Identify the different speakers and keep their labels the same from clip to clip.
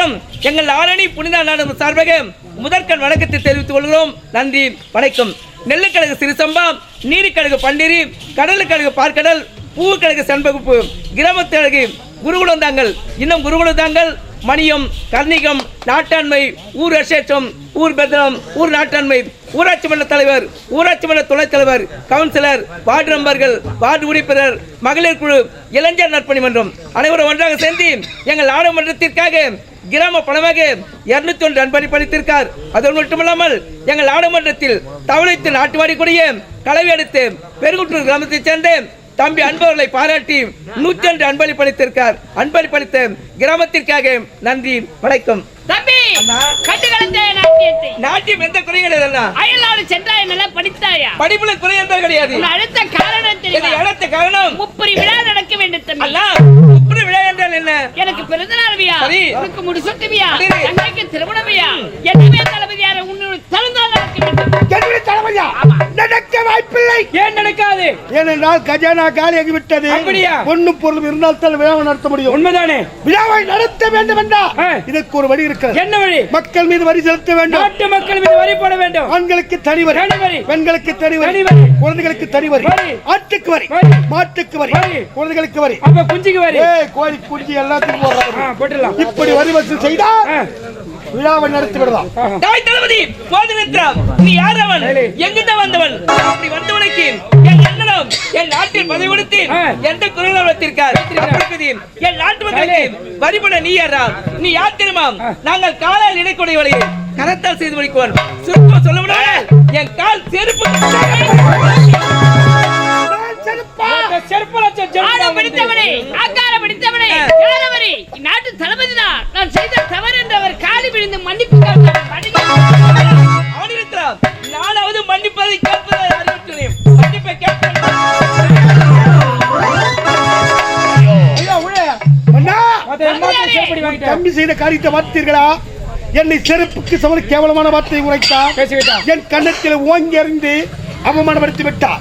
Speaker 1: அனைவருக்கும் எங்கள் ஆரணி புனித நாடகம் சார்பாக முதற்கண் வணக்கத்தை தெரிவித்துக் கொள்கிறோம். நன்றி, வணக்கம். நெல்லுக்கழகு சிறுசம்பா, நீரிக்கழகு பண்டிரி, கடலுக்கழகு பார்க்கடல், பூவுக்கழகு செண்பகுப்பு, கிராமத்தழகு குருகுலந்தாங்கள், இன்னும் குருகுலந்தாங்கள், மணியம், கர்ணிகம், நாட்டாண்மை, ஊர் அசேஷம், ஊர் பெத்தனம், ஊர் நாட்டாண்மை, ஊராட்சி மன்ற தலைவர், ஊராட்சி மன்ற துணைத் தலைவர், கவுன்சிலர், வார்டு மெம்பர்கள், வார்டு உறுப்பினர், மகளிர் குழு, இளைஞர் நற்பணி மன்றம் அனைவரும் ஒன்றாக சேர்ந்து எங்கள் நாடாளுமன்றத்திற்காக கிராம பணமாக 201 அன்பளிப்பளித்திருக்கார். அதோடு மட்டுமல்லாமல் எங்கள் நாடாளுமன்றத்தில் தவளைத்து நாட்டுவாடிக்கூடிய கலவை அடுத்து பெருங்குற்றூர் கிராமத்தைச் சேர்ந்த தம்பி அன்பவர்களை பாராட்டி 101 அன்பளிப்பளித்திருக்கார். அன்பளிப்பளித்த கிராமத்திற்காக நன்றி, வணக்கம்.
Speaker 2: தம்பி,
Speaker 1: நாட்டியம் எந்த குறைகள்
Speaker 2: அயல்நாடு சென்றாய், நல்லா படித்தாயா?
Speaker 1: படிப்புல குறை என்றால் கிடையாது.
Speaker 2: அடுத்த காரணம் தெரியுமா?
Speaker 1: அடுத்த காரணம்
Speaker 2: முப்பரி விழா நடக்க வேண்டும் தம்பி.
Speaker 1: முப்பரி விழா என்றால் என்ன?
Speaker 2: எனக்கு பிறந்தநாள் விழா, எனக்கு முடிசூட்டு விழா, தங்கைக்கு திருமண விழா, என்னவே தளபதியார உன்னோட தழுந்தால் நடக்க வேண்டும்.
Speaker 3: என்னுடைய தளபதியா நடக்க வாய்ப்பில்லை.
Speaker 1: ஏன் நடக்காது?
Speaker 3: ஏனென்றால் கஜானா காலியாகி விட்டது.
Speaker 1: அப்படியா?
Speaker 3: பொண்ணும் பொருளும் இருந்தால் தான் விழாவை நடத்த முடியும்.
Speaker 1: உண்மைதானே?
Speaker 3: விழாவை நடத்த வேண்டும் என்றால் இதற்கு ஒரு வழி இருக்கிறது.
Speaker 1: என்ன வழி?
Speaker 3: மக்கள் மீது வரி செலுத்த வேண்டும்.
Speaker 1: நாட்டு மக்கள் மீது வரி போட வேண்டும்.
Speaker 3: ஆண்களுக்கு தனி வரி, பெண்களுக்கு தனி வரி, குழந்தைகளுக்கு தனி வரி, ஆட்டுக்கு வரி, மாட்டுக்கு வரி, குழந்தைகளுக்கு வரி,
Speaker 1: அப்ப குஞ்சிக்கு வரி,
Speaker 3: கோழி குஞ்சு எல்லாத்துக்கும்
Speaker 1: போடலாம்.
Speaker 3: இப்படி வரி வசூல் செய்தா விழாவை நடத்தி விடலாம்.
Speaker 1: தாய் தளபதி போதினித்ராம், நீ யார்? அவன் எங்கிட்ட வந்தவன்? அப்படி வந்தவனுக்கு என் அண்ணனும் என் நாட்டில் பதவி கொடுத்து எந்த குரலை வளர்த்திருக்கார்? என் நாட்டு மக்களுக்கு வரிபட நீ யாரா? நீ யார் தெரியுமா? நாங்கள் காலால் இடைக்கூடிய வழியை கரத்தால் செய்து முடிக்குவோம். சுருக்கம் சொல்ல முடியாது. என் கால் செருப்பு
Speaker 2: நாட்டு தளபதி தான். நான் செய்த தவறு என்று அவர் காலி விழுந்து மன்னிப்பு
Speaker 1: நானாவது மன்னிப்பதை கேட்பதை அறிவிக்கிறேன். மன்னிப்பை கேட்பேன்.
Speaker 3: தம்பி செய்த காரியத்தை பார்த்தீர்களா? என்னை செருப்புக்கு சமண கேவலமான வார்த்தையை உரைத்தார். என் கண்ணத்தில் ஓங்கி அறிந்து அவமானப்படுத்தி விட்டார்.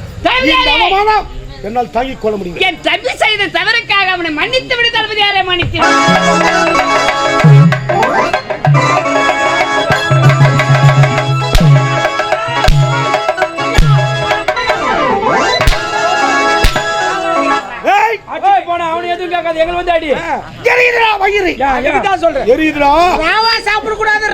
Speaker 3: அவமானம் என்னால் தாங்கிக் கொள்ள முடியும்.
Speaker 2: என் தம்பி செய்த தவறுக்காக அவனை மன்னித்து விடு தளபதியாரை மன்னித்து.
Speaker 3: ராவா சாப்பிடக்கூடாது.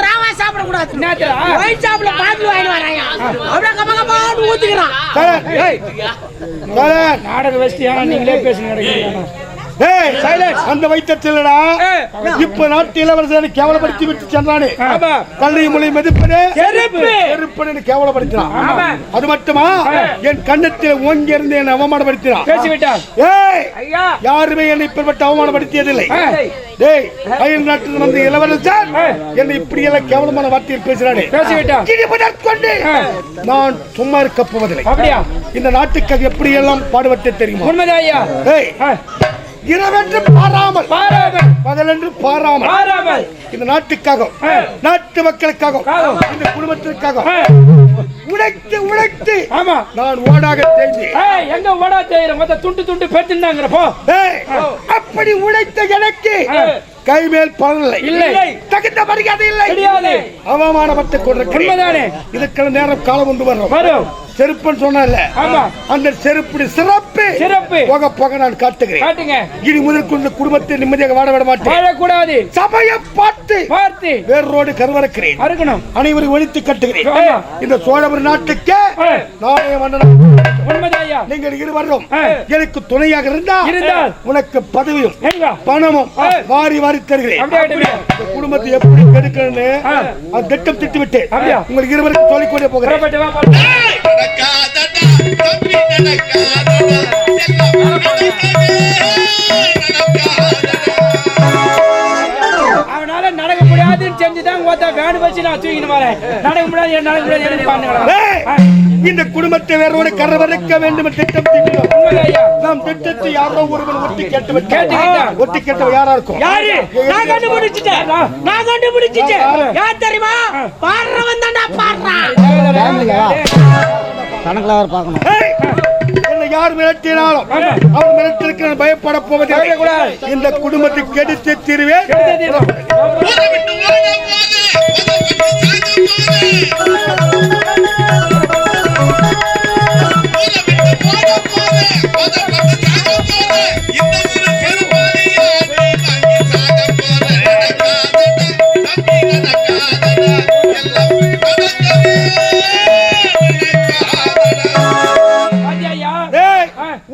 Speaker 1: நாடக வசதியா நீங்களே பேசுங்க.
Speaker 3: அந்த வைத்தியத்திலடா இப்ப நாட்டு இளவரசனை கேவலப்படுத்தி விட்டு சென்றானே. கல்வி மொழி மதிப்பனே செருப்பனு கேவலப்படுத்தினான். அது மட்டுமா என் கண்ணத்தில் ஓங்கி இருந்து என்னை அவமானப்படுத்தினான். யாருமே என்னை இப்படிப்பட்ட அவமானப்படுத்தியதில்லை. அயல் நாட்டில் வந்து இளவரசர் என்னை இப்படி எல்லாம் கேவலமான வார்த்தையில் பேசுறானே. நான் சும்மா இருக்க போவதில்லை. இந்த நாட்டுக்காக எப்படி எல்லாம் பாடுபட்டு தெரியுமா? இரவென்று பாராமல், பகலென்று பாராமல் இந்த நாட்டுக்காக, நாட்டு மக்களுக்காக, இந்த குடும்பத்திற்காக உழைத்து நான் ஓடாக தேய்ந்தேன்.
Speaker 1: எங்க ஓடா தேய்ற மொத்த துண்டு துண்டு பேத்துனாங்கறப்போ
Speaker 3: அப்படி உழைத்த எனக்கு கைமேல் பலன் இல்லை, தகுந்த மரியாதை இல்லை, அவமானப்பட்டுக் கொண்டிருக்கிறேன். இதுக்கு நேரம் காலம் கொண்டு வரும். செருப்புன்னு சொன்னல, அந்த செருப்பு சிறப்பு போக போக நான் காட்டுகிறேன். இனி முதல் கொண்டு குடும்பத்தை நிம்மதியாக வாழ விட மாட்டேன். சமயம் பார்த்து வேரோடு கருவறுக்கிறேன். அனைவரும் ஒழித்து கட்டுகிறேன். இந்த சோழபுரி நாட்டுக்கு நானே மன்னன். நீங்கள் இருவரும் எனக்கு துணையாக இருந்தால் உனக்கு பதவியும் பணமும் வாரி வாரி தருகிறேன். குடும்பத்தை எப்படி கெடுக்கணும்னு திட்டம் திட்டுவிட்டேன். உங்களுக்கு இருவருக்கு சொல்லிக்கொண்டே போகிறேன்.
Speaker 1: அவனால நடக்க முடியாதுன்னு செஞ்சுதான் வேடு வச்சு நான் தூக்கிட்டு வரேன். நடக்க முடியாது.
Speaker 3: இந்த குடும்பத்தை வேறோடு கரவறுக்க வேண்டும் திட்டம் தீட்டினோம். நாம் திட்டத்தை யாரோ ஒருவன் ஒட்டி கேட்டு ஒட்டி கேட்டவன் யாரா இருக்கும்?
Speaker 2: நான் கண்டுபிடிச்சிட்டேன். யார் தெரியுமா? பாடுறவன் தான்டா பாடுறான்.
Speaker 3: கணக்குல பார்க்கணும். யார் மிரட்டினாலும் அவர் மிரட்டிருக்கிற நான் பயப்பட போவதில்லை. இந்த குடும்பத்தை கெடுத்து தீருவேன்.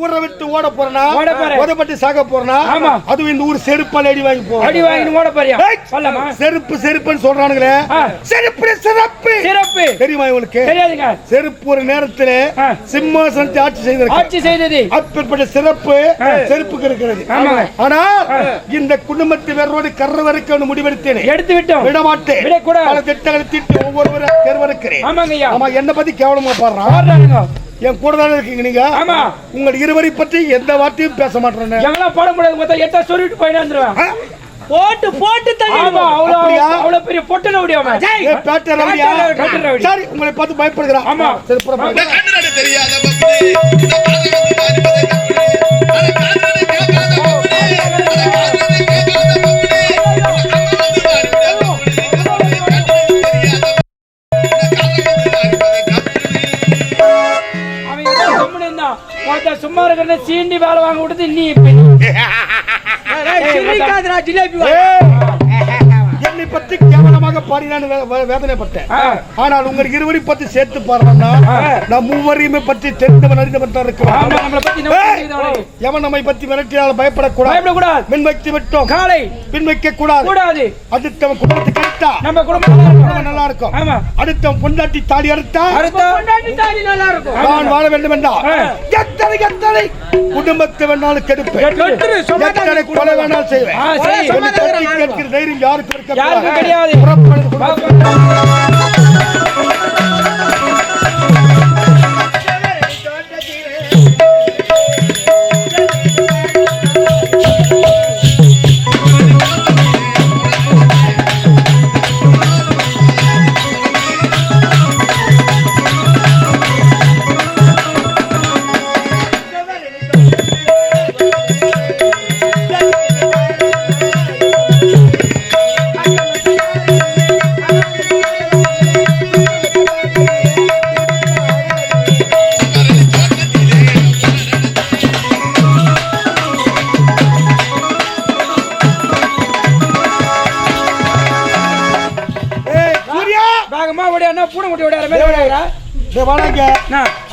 Speaker 3: ஊரை விட்டு ஓட போறனா, ஓடப்பட்டு சாக போறனா, அதுவும் இந்த ஊர் செருப்பால் அடி வாங்கி போ.
Speaker 4: அடி வாங்கி ஓட போறியா? சொல்லமா
Speaker 3: செருப்பு செருப்புன்னு சொல்றானுங்களே. செருப்பு சிறப்பு
Speaker 4: சிறப்பு
Speaker 3: தெரியுமா உங்களுக்கு?
Speaker 4: தெரியாதுங்க.
Speaker 3: செருப்பு ஒரு நேரத்துல சிம்மாசனத்தை ஆட்சி செய்தது. அப்பேற்பட்ட சிறப்பு செருப்புக்கு இருக்கிறது. ஆனா இந்த குடும்பத்தை வேறோடு கர்ற வரைக்கும் முடிவெடுத்தேன்.
Speaker 4: எடுத்து விட்டோம்.
Speaker 3: விட மாட்டேன். பல திட்டங்களை திட்டு ஒவ்வொருவரும் தேர்வெடுக்கிறேன். ஆமா, என்ன பத்தி கேவலமா பாடுறாங்க. என் கூட தானே இருக்கீங்க நீங்க. ஆமா, உங்க இருவரை பற்றி எந்த வார்த்தையும் பேச மாட்டேன்.
Speaker 4: எல்லாம் போட முடியாது. மொத்தம் எட்ட சொல்லிட்டு போயிட்டு வந்துருவேன். போட்டு போட்டு தள்ளி. ஆமா, அவ்வளவு பெரிய பொட்டன ஓடியாம.
Speaker 3: ஏ பேட்டர் ரவியா. சரி, உங்களை பார்த்து பயப்படுறா. ஆமா, சரி புறப்படு. கண்ணாடி தெரியாத பக்தி இந்த பாதகத்தை அறிவதே
Speaker 4: சும்மா இருக்கிற சீண்டி வேலை வாங்க விடுது நீ.
Speaker 3: என்னை பற்றி கேவலமாக பாடினான்னு வேதனைப்பட்டேன். ஆனால் உங்கள் இருவரை பற்றி சேர்த்து பாடுறா நான் மூவரையுமே பற்றி தெரிந்தவன் அறிந்தவன் தான் இருக்கிறான். எவன் நம்மை பற்றி மிரட்டினால் பயப்படக்கூடாது. மின் வைத்து விட்டோம், காலை பின் வைக்க கூடாது. அடுத்தவன் குடும்பத்தை கழித்தா நம்ம குடும்பம் நல்லா இருக்கும். அடுத்தவன் பொண்டாட்டி தாடி அறுத்தா நான் வாழ வேண்டும் என்றால் எத்தனை குடும்பத்தை வேணாலும் கெடுப்பேன், எத்தனை கொலை வேணாலும் செய்வேன். கேட்கிற தைரியம் யாருக்கு இருக்க கிடையாது.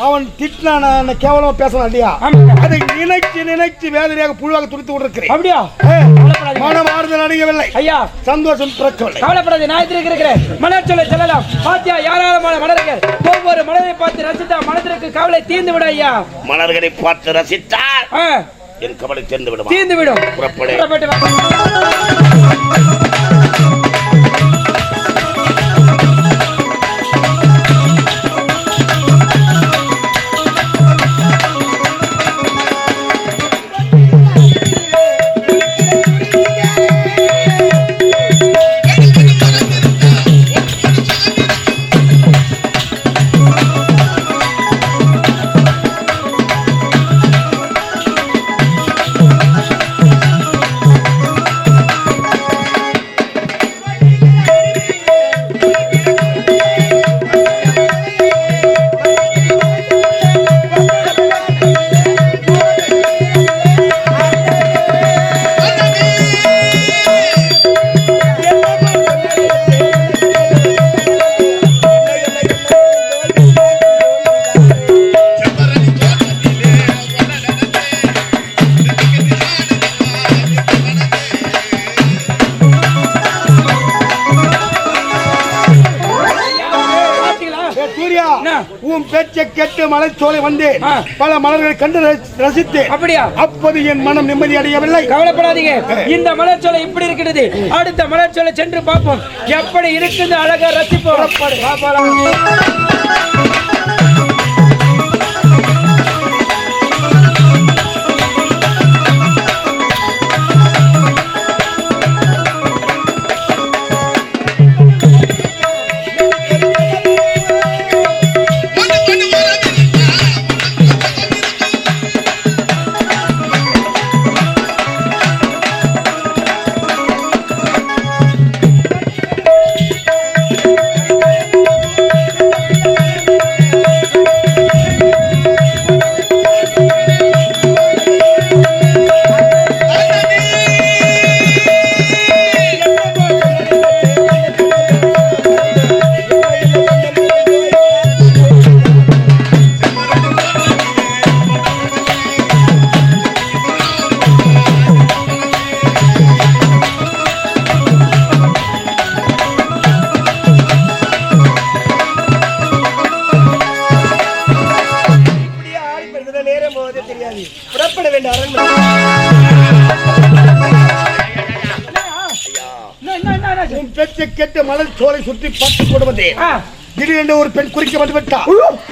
Speaker 3: அவன் திட்டினா கேவலமா பேசலாம் இல்லையா? அதை நினைச்சு நினைச்சு வேதனையாக புழுவாக துடித்து கொண்டிருக்கிறேன். அப்படியா? மனம் ஆறுதல் அடையவில்லை ஐயா, சந்தோஷம் பிறக்கவில்லை.
Speaker 4: கவலைப்படாது, நான் இருக்கிறேன். மலர் சொல்ல செல்லலாம். பாத்தியா, யாராலும் மலர்கள் ஒவ்வொரு மலரை பார்த்து ரசித்தா மனதிற்கு கவலை தீர்ந்து விட ஐயா.
Speaker 5: மலர்களை பார்த்து ரசித்தால் என் கவலை தீர்ந்து விடும்.
Speaker 4: புறப்பட்டு
Speaker 3: கேட்டு மலைச்சோலை வந்தேன். பல மலர்களை கண்டு ரசித்தேன். அப்படியா? அப்போது என் மனம் நிம்மதி அடையவில்லை.
Speaker 4: கவலைப்படாதீங்க, இந்த மலைச்சோலை இப்படி இருக்கிறது. அடுத்த மலைச்சோலை சென்று பார்ப்போம். எப்படி இருக்குது அழகா ரசிப்போம்.
Speaker 3: உன் பேச்சை கேட்டு மலர் சோலை சுற்றி பார்த்து கொண்டு வந்தேன். திடீரென்று ஒரு பெண் குறிக்க வந்து விட்டா.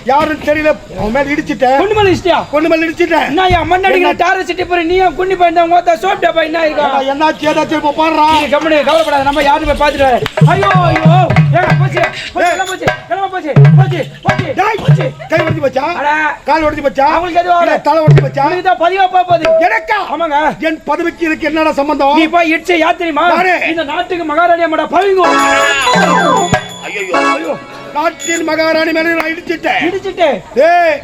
Speaker 3: யாரும் தெரியல. அவன் மேல இடிச்சிட்டேன்.
Speaker 4: குண்டு மேல இடிச்சிட்டியா?
Speaker 3: கொண்டு மேல இடிச்சிட்டேன்.
Speaker 4: என்ன யா மண்ணடிக்கிற டார சிட்டி போற நீ குண்டி போய் இந்த ஓட்ட சோப் டப்பா என்ன இருக்கா?
Speaker 3: என்னாச்சு ஏதாச்சும் பாடுறா.
Speaker 4: நீ கவலைப்படாத. நம்ம யாரும் போய் பாத்துட்டு வர. ஐயோ ஐயோ ஏங்க போச்சு போச்சு.
Speaker 3: கை ஒடிச்சு போச்சா?
Speaker 4: அட
Speaker 3: கால் ஒடிச்சு போச்சா?
Speaker 4: அவங்களுக்கு எதுவும் ஆகல.
Speaker 3: தலை ஒடிச்சு போச்சா?
Speaker 4: நீ தான் பதிவா போகுது.
Speaker 3: எனக்கா?
Speaker 4: ஆமாங்க.
Speaker 3: என் பதவிக்கு இதுக்கு என்னடா சம்பந்தம்?
Speaker 4: நீ போய் இடிச்ச யார் தெரியுமா? இந்த நாட்டுக்கு மகாராணி அம்மாடா பவிங்கோ.
Speaker 5: ஐயோ
Speaker 3: நாட்டின் மகாராணி மேல நான் இடிச்சிட்டேன். ஏய்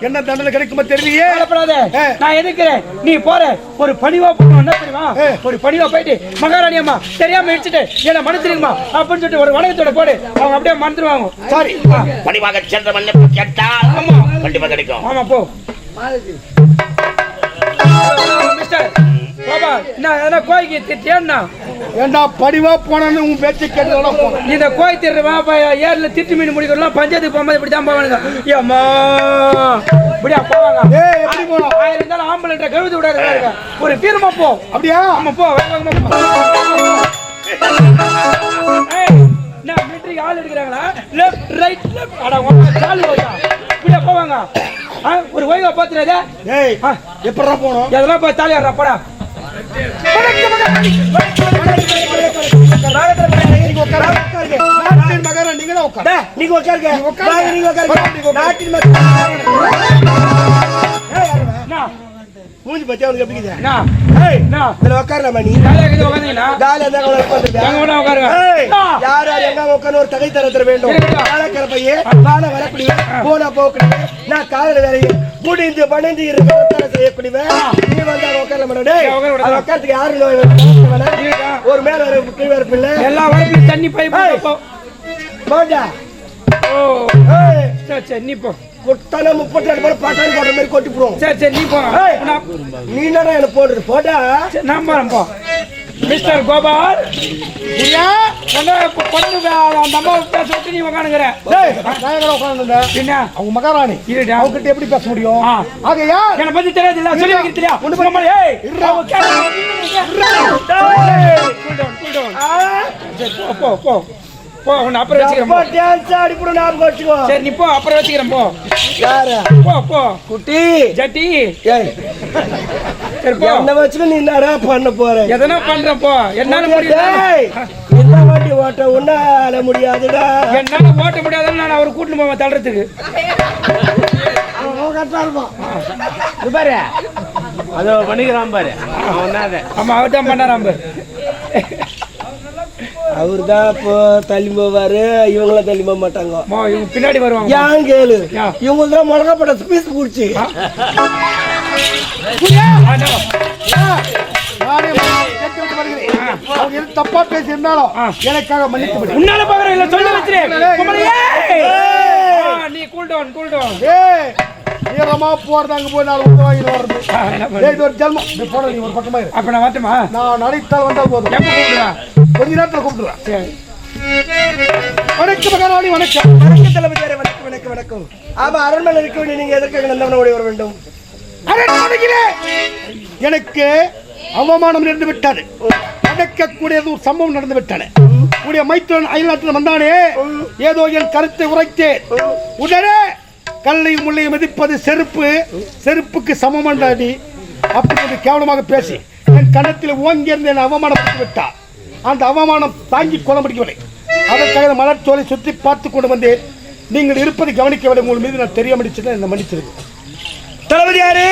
Speaker 3: என்ன தண்டனை கிடைக்குமா தெரியலையே.
Speaker 4: கவலைப்படாத. நான் எதுக்குறேன். நீ போற ஒரு பணிவா போகணும். என்ன தெரியுமா? ஒரு பணிவா போயிட்டு மகாராணி அம்மா தெரியாம இடிச்சிட்டு என்ன மன்னிச்சிருங்கம்மா அப்படின்னு சொல்லிட்டு ஒரு வணக்கத்தோட போடு. அவங்க அப்படியே மறந்துடுவாங்க.
Speaker 3: சாரி.
Speaker 5: பணிவாக சென்ற மன்னிப்பு கேட்டால்
Speaker 4: ஆமா
Speaker 5: கண்டிப்பா கிடைக்கும்.
Speaker 4: ஆமா போ மிஸ்டர் பாபா. நான் எதனா கோய்க்கு திட்டியேன்னா
Speaker 3: ஏண்டா படிவா போனன்னு உன் பேச்சை கேட்டதெல்லாம் போனேன்.
Speaker 4: இந்த கோய் திட்டுறவா ஏர்ல திட்டு மீன் முடிக்கிறோம். பஞ்சாயத்துக்கு போகும்போது இப்படிதான் போவானுங்க. ஏம்மா இப்படியா போவாங்க.
Speaker 3: ஏய் எப்படி போனோம்?
Speaker 4: ஆயிரம் இருந்தாலும் ஆம்பளை கழுத்து விடாது. ஒரு தீர்மா போ.
Speaker 3: அப்படியா?
Speaker 4: ஆமா போ வேகமா போ. நான் மிலிட்டரி ஆள் எடுக்கிறாங்களா? Left right left. அட உங்க கால் ஓயா. இப்படியா போவாங்க. ஒரு ஓய்வா பாத்துறதே.
Speaker 3: ஏய் எப்பறா போறோம்?
Speaker 4: எதனா போய் தாலி ஆடுறா போடா.
Speaker 3: நாட்டின் மகாராணி நீங்க தான் உட்காரு.
Speaker 4: நீங்க உட்காருங்க.
Speaker 3: நீங்க உட்காருங்க.
Speaker 4: நாட்டின் மகாராணி
Speaker 3: மூஞ்சி பத்தி அவனுக்கு எப்படி இருக்குது?
Speaker 4: நான்
Speaker 3: ஏய்
Speaker 4: நான்
Speaker 3: இதுல உட்காரலாமா நீ?
Speaker 4: காலையில கிட்ட உட்கார்ந்தீங்கன்னா
Speaker 3: காலையில தான் உட்கார்ந்திருக்க.
Speaker 4: எங்க வேணா உட்காருங்க.
Speaker 3: யார் யார் எங்க உட்கார்ந்து ஒரு தகை தரத்துல வேண்டும். காலக்கர பையே வாழ வரக்கூடிய போனா போகக்கூடிய நான் காலையில வேலையை முடிந்து பணிந்து இருக்கிறத செய்யக்கூடியவன். நீ வந்து உட்காரலாமா? டேய் உட்கார்றதுக்கு யாரு ஒரு மேல ஒரு கீழ இருப்பில்ல.
Speaker 4: எல்லா வரைக்கும் தண்ணி பைப் போ
Speaker 3: போடா.
Speaker 4: ஓ
Speaker 3: ஏய்
Speaker 4: சரி நீ போ.
Speaker 3: கொட்டான 32 பேர் பாட்டாளி போடுற மாதிரி கொட்டி போடுவோம்.
Speaker 4: சரி நீ போ.
Speaker 3: நீ என்னடா எனக்கு போடுறது? போடா.
Speaker 4: நான் போறேன் போ. மிஸ்டர் கோபால்
Speaker 3: புரியா?
Speaker 4: பொண்ணு அந்த அம்மா பேச விட்டு நீ உட்காந்துக்கிற.
Speaker 3: நான் எங்க உட்கார்ந்துட்டேன்.
Speaker 4: என்ன
Speaker 3: அவங்க மகாராணி
Speaker 4: இருடா.
Speaker 3: அவங்க கிட்ட எப்படி பேச முடியும்? ஆகையா
Speaker 4: என்ன பத்தி தெரியாது இல்ல சொல்லி வைக்கிறீங்களா?
Speaker 3: ஒண்ணு பண்ண. ஏய்
Speaker 4: போ போ போ. உன்னை அப்புறம் வச்சுக்கிறேன்.
Speaker 3: டான்ஸ் ஆடி புற ஞாபகம் வச்சுக்கோ.
Speaker 4: சரி நீ போ அப்புறம் வச்சுக்கிறேன் போ.
Speaker 3: யாரு?
Speaker 4: போ போ
Speaker 3: குட்டி
Speaker 4: ஜட்டி.
Speaker 3: ஏய்
Speaker 4: சரி போ.
Speaker 3: என்ன வச்சுக்க நீ என்னடா பண்ண போற?
Speaker 4: எதனா பண்றேன் போ. என்னால முடியல.
Speaker 3: இந்த வண்டி ஓட்ட உன்னால முடியாதுடா.
Speaker 4: என்னால ஓட்ட முடியாதுன்னு நான் அவர் கூட்டிட்டு போவேன் தள்ளுறதுக்கு.
Speaker 1: பாரு அதோ பண்ணிக்கிறான் பாரு.
Speaker 4: ஆமா அவர் தான் பண்ணாராம் பாரு.
Speaker 3: அவரு தான் இப்போ தள்ளி போவாரு. இவங்கள தள்ளி போக மாட்டாங்க.
Speaker 4: இவங்க பின்னாடி வருவாங்க.
Speaker 3: ஏன் கேளு. இவங்க தான் மிளகா பட ஸ்பீஸ் குடிச்சு தப்பா பேசி இருந்தாலும் எனக்காக மன்னித்து விடு.
Speaker 4: உன்னால பாக்குறேன் இல்ல சொல்ல வச்சிரேன். நீ கூல் டவுன்.
Speaker 3: ஈரமா போறதாங்க போய் நாலு உள்ள வாங்கி வர்றது. இது ஒரு ஜென்மம். இந்த போட நீ ஒரு பக்கமா இரு.
Speaker 4: அப்ப நான் வரட்டுமா?
Speaker 3: நான் நடித்தால் வந்தால் போதும்.
Speaker 4: எப்ப கூப்பிடுறேன்?
Speaker 3: கொஞ்ச நேரத்துல கூப்பிடுறேன்.
Speaker 4: சரி.
Speaker 3: வணக்கம் மகாராணி. வணக்கம். வணக்கம் தலைமையாரே. வணக்கம் வணக்கம் வணக்கம். ஆமா அரண்மனை இருக்க வேண்டிய நீங்க எதற்காக நந்தவன ஓடி வர வேண்டும்? அரண்மனையிலே எனக்கு அவமானம் நடந்து விட்டது. நடக்கக்கூடியது ஒரு சம்பவம் நடந்து விட்டன. உடைய மைத்துரன் அயல்நாட்டில் வந்தானே ஏதோ என் கருத்தை உரைத்தேன். உடனே கல்லையும் முள்ளையும் மதிப்பது செருப்புக்கு சமமானி அப்படி கேவலமாக பேசி என் கன்னத்தில் ஓங்கியிருந்த என் அவமானப்பட்டு விட்டார். அந்த அவமானம் தாங்கி கொள்ள முடியவில்லை. அதற்காக மலர்ச்சோலை சுற்றி பார்த்து கொண்டு வந்தேன். நீங்கள் இருப்பதை கவனிக்கவில்லை. உங்கள் மீது நான் தெரிய முடிச்சுன்னா என்ன மன்னிச்சிருக்கு. தளபதியாரே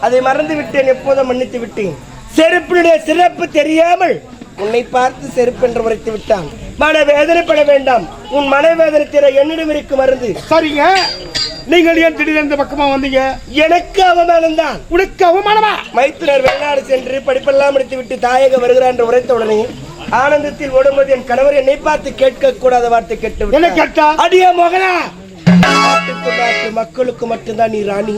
Speaker 3: அதை மறந்து விட்டேன். எப்போதும் மன்னித்து விட்டேன். செருப்பினுடைய சிறப்பு தெரியாமல் உன்னை பார்த்து செருப்பு என்று உரைத்து விட்டான். மன வேதனைப்பட வேண்டாம். உன் மனவேதனை தீர என்னிடம் இருக்கு மருந்து. சரிங்க. நீங்கள் ஏன் திடீரென்று பக்கமா வந்தீங்க? எனக்கு அவமானம் தான். உனக்கு அவமானமா? மைத்துனர் வெளிநாடு சென்று படிப்பெல்லாம் முடித்து விட்டு தாயக வருகிறார் என்று உரைத்த உடனே ஆனந்தத்தில் ஓடும்போது என் கணவர் என்னை பார்த்து கேட்க கூடாத வார்த்தை கேட்டு என்ன கேட்டா? அடிய மகனா, மக்களுக்கு மட்டும்தான் நீ ராணி.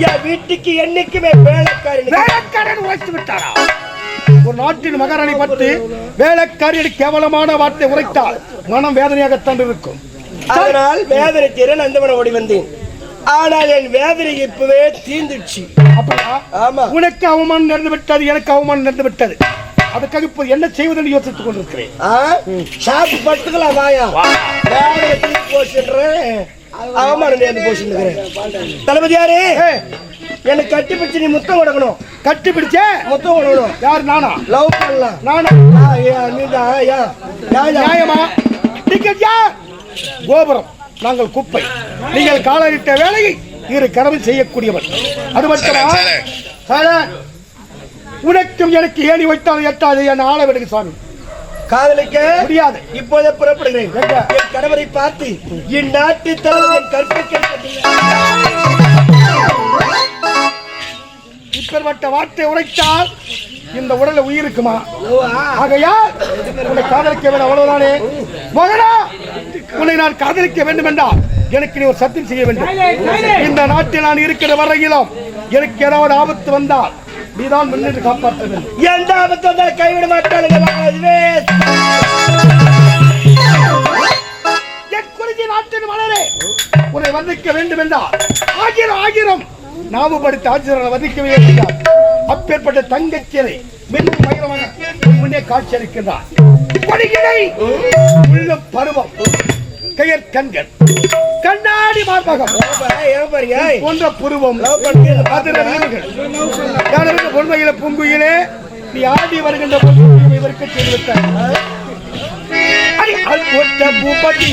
Speaker 3: என் வீட்டுக்கு என்னைக்குமே வேலைக்காரன் உரைத்து விட்டாரா? ஒரு நாட்டின் மகாராணி பற்றி வேலைக்காரி கேவலமான வார்த்தை உரைத்தால் மனம் வேதனையாகத்தான் இருக்கும். அதனால் வேதனை தீர நந்தவனம் ஓடி வந்தேன். ஆனால் என் வேதனை இப்பவே தீர்ந்துச்சு. அப்படியா?
Speaker 4: ஆமா.
Speaker 3: உனக்கு அவமானம் நடந்து விட்டது, எனக்கு அவமானம் நடந்து விட்டது. அதுக்காக இப்ப என்ன செய்வதென்று யோசித்துக் கொண்டிருக்கிறேன்.
Speaker 4: ஷாப் பட்டுக்கலாம் வாயா அவமானம் நேர்ந்து போச்சுன்னு தளபதியாரே எனக்கு கட்டி பிடிச்சு நீ முத்தம் கொடுக்கணும்.
Speaker 3: கட்டி பிடிச்ச
Speaker 4: முத்தம் கொடுக்கணும்.
Speaker 3: யார்? நானா?
Speaker 4: லவ் பண்ணலாம்.
Speaker 3: நானா? நியாயமா? நீங்கள் யார்? கோபுரம், நாங்கள் குப்பை. நீங்கள் காலரிட்ட வேலையை இரு கடமை செய்யக்கூடியவர். அது மட்டுமா? உனக்கும் எனக்கு ஏணி வைத்தால் எட்டாது என் ஆள விடுங்க சுவாமி.
Speaker 4: காதலிக்க
Speaker 3: முடியாது.
Speaker 4: இப்போதே புறப்படுகிறேன். என் கணவரை பார்த்து இந்நாட்டு தலைவரின் கற்பிக்க
Speaker 3: இப்பேற்பட்ட வார்த்தை உரைத்தால் இந்த உடலை உயிருக்குமா? ஆகையால் உன்னை காதலிக்க வேண்டும், அவ்வளவுதானே. மகனா, உன்னை நான் காதலிக்க வேண்டும் என்றால் எனக்கு நீ ஒரு சத்தியம் செய்ய வேண்டும். இந்த நாட்டில் நான் இருக்கிற வரையிலும் எனக்கு ஏதாவது ஆபத்து வந்தால் நீதான் முன்னின்று காப்பாற்ற வேண்டும்.
Speaker 4: எந்த ஆபத்து வந்தால் கைவிட மாட்டாளுங்க.
Speaker 3: என் குறிஞ்சி நாட்டின் மலரே, உன்னை வந்திக்க வேண்டும் என்றால் ஆயிரம் நாம படித்த ஆட்சியர்களை வதிக்கவே இருந்தார். அப்பேற்பட்ட தங்கச்சியரை மென்னும் மயிரமாக முன்னே காட்சி அளிக்கின்றார். உள்ள பருவம், கயர் கண்கள், கண்ணாடி மார்பகம் போன்ற புருவம், பொன்மையில பூங்குயிலே நீ ஆடி வருகின்ற இவருக்கு செய்துவிட்டார். பூபதி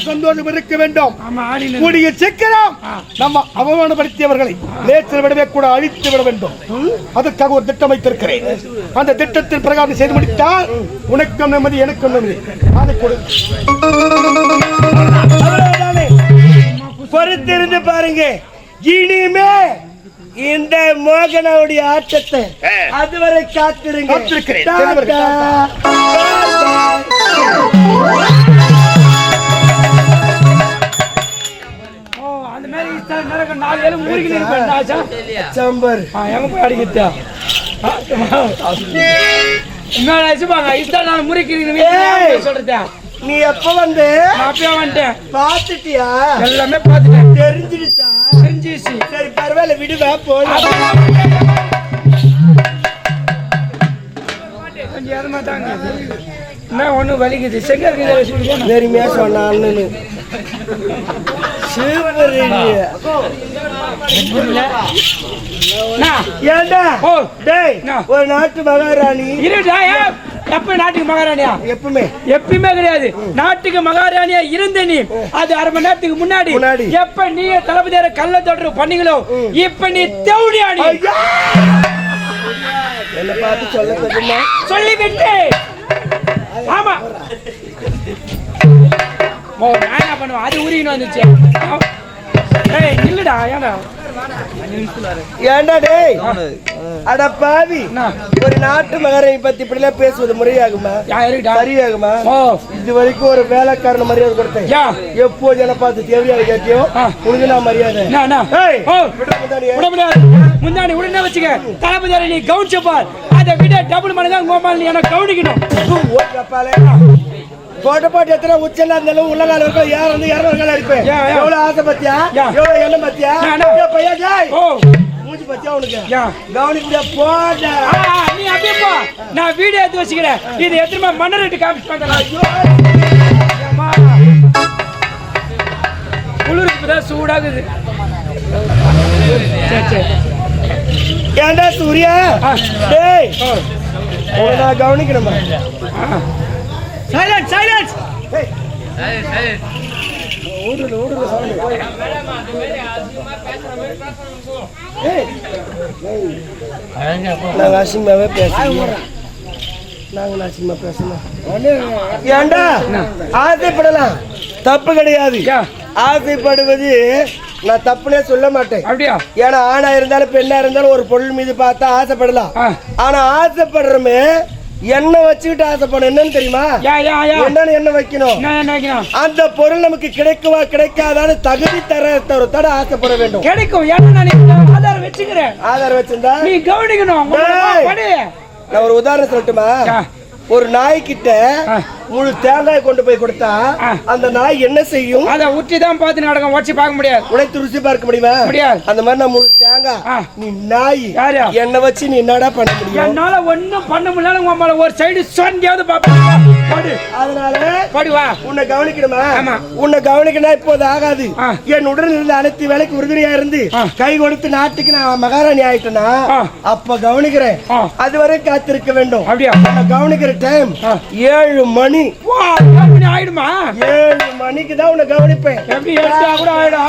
Speaker 3: சந்தோஷம் இருக்க வேண்டும். கூடிய சீக்கிரம் நம்ம அவமானப்படுத்தியவர்களை நேற்று விடவே கூட அழித்து விட வேண்டும். அதுக்காக ஒரு திட்டம் வைத்திருக்கிறேன். அந்த திட்டத்தின் பிரகாரம் செய்து முடித்தால் உனக்கும் நிம்மதி, எனக்கும் நிம்மதி. அதை கொடு.
Speaker 4: பொறுத்திருந்து பாருங்க. இனிமே இந்த மோகனாவுடைய ஆட்டத்தை அதுவரை காத்திருக்கிறேன். நீ எப்ப வந்து பாத்துட்டியா?
Speaker 3: எல்லாமே பாத்துட்டேன்.
Speaker 4: தெரிஞ்சிடுச்சா? தெரிஞ்சிச்சு. சரி பரவாயில்ல, விடுவா போல. கொஞ்சம் எதமா தாங்க என்ன ஒண்ணு வலிக்குது செங்க
Speaker 3: வெறுமையா சொன்னான்னு ஏண்டா
Speaker 4: ஓ
Speaker 3: டேய் ஒரு நாட்டு மகாராணி
Speaker 4: இருடா எப்ப நாட்டுக்கு மகாராணியா
Speaker 3: எப்பவுமே
Speaker 4: எப்பயுமே கிடையாது நாட்டுக்கு மகாராணியா இருந்த நீ அது அரை மணி நேரத்துக்கு முன்னாடி எப்ப நீ தளபதியார கள்ள தொடர்பு பண்ணீங்களோ இப்ப நீ தேவடியாணி
Speaker 3: என்ன பார்த்து சொல்ல தெரியுமா
Speaker 4: சொல்லிவிட்டு ஆமா ஓ நான் என்ன பண்ணுவேன் அது உரின்னு வந்துச்சு ஏய் இல்லடா ஏன்டா
Speaker 3: ஏண்டா டேய் அட பாவி ஒரு நாட்டு மகாராணி பத்தி இப்படி எல்லாம் பேசுவது முறையாகுமா சரியாகுமா இது வரைக்கும் ஒரு வேலைக்காரன மரியாதை கொடுத்தேன் எப்போ ஜன பார்த்து தேவையாக கேட்டியோ உனக்கு நான் மரியாதை
Speaker 4: முன்னாடி உடனே வச்சுக்க தளபதியாரை நீ கவுனிச்சப்பார் அதை விட டபுள் மணிதான் கோபால் நீ எனக்கு கவனிக்கணும்
Speaker 3: போட்ட போட்டு எத்தனை உச்சலா இருந்தாலும் உள்ள கால இருக்கும் யார் வந்து 200 கால இருப்பேன் எவ்வளவு ஆசை பத்தியா எவ்வளவு என்ன பத்தியா பையா ஜாய் மூஞ்சி பத்தியா உனக்கு கவனிக்க போட
Speaker 4: நீ அப்படியே போ நான் வீடியோ எடுத்து வச்சுக்கிறேன் இது எத்தனை மன்னர் ரெட்டு காமிச்சு பண்றேன் குளிருக்கு தான் சூடாகுது
Speaker 3: ஏண்டா சூர்யா டேய் நான் கவனிக்கணுமா
Speaker 4: சைலன்ஸ் சைலன்ஸ்
Speaker 3: நாங்க அசிங்கமாவே பேசுறோம் நாங்க அசிங்கமா பேசணும் ஏண்டா ஆசைப்படலாம் தப்பு கிடையாது ஆசைப்படுவது நான் தப்புனே சொல்ல மாட்டேன்
Speaker 4: அப்படியா
Speaker 3: ஏன்னா ஆணா இருந்தாலும் பெண்ணா இருந்தாலும் ஒரு பொருள் மீது பார்த்தா ஆசைப்படலாம் ஆனா ஆசைப்படுறமே என்ன வச்சுக்கிட்டு ஆசைப்படும் என்னன்னு தெரியுமா என்னன்னு என்ன வைக்கணும் அந்த பொருள் நமக்கு கிடைக்குவா கிடைக்காதான்னு தகுதி தர ஆசைப்பட வேண்டும்
Speaker 4: கிடைக்கும் ஆதாரம் வச்சுக்கிறேன்
Speaker 3: ஆதாரம் வச்சிருந்தா
Speaker 4: நீ கவனிக்கணும்
Speaker 3: நான் ஒரு உதாரணம் சொல்லட்டுமா ஒரு நாய்கிட்ட முழு தேங்காய் கொண்டு போய் கொடுத்தா அந்த நாய் என்ன செய்யும்
Speaker 4: அதை உச்சி தான் பார்த்து நடக்கும் உடச்சி பார்க்க முடியாது
Speaker 3: உடைத்து ருசி பார்க்க முடியுமா
Speaker 4: முடியாது
Speaker 3: அந்த மாதிரி நான் முழு தேங்காய் நீ நாய் என்ன வச்சு நீ என்னடா பண்ண முடியும்
Speaker 4: என்னால ஒண்ணும் பண்ண முடியல உங்க ஒரு சைடு சொன்னியாவது பாப்பேன்
Speaker 3: அதனால
Speaker 4: படிவா
Speaker 3: உன்னை கவனிக்கணுமா உன்னை கவனிக்கணும் இப்போது ஆகாது என் உடல் இருந்து அனைத்து வேலைக்கு உறுதுணையா இருந்து கை கொடுத்து நாட்டுக்கு நான் மகாராணி ஆயிட்டேனா அப்ப கவனிக்கிறேன் அதுவரை காத்திருக்க வேண்டும்
Speaker 4: அப்படியா
Speaker 3: கவனிக்கிற டைம் 7 மணி
Speaker 4: ஆயிடுமா
Speaker 3: 7 மணிக்கு தான் உன்னை கவனிப்பேன்
Speaker 4: எப்படி கூட ஆயிடும்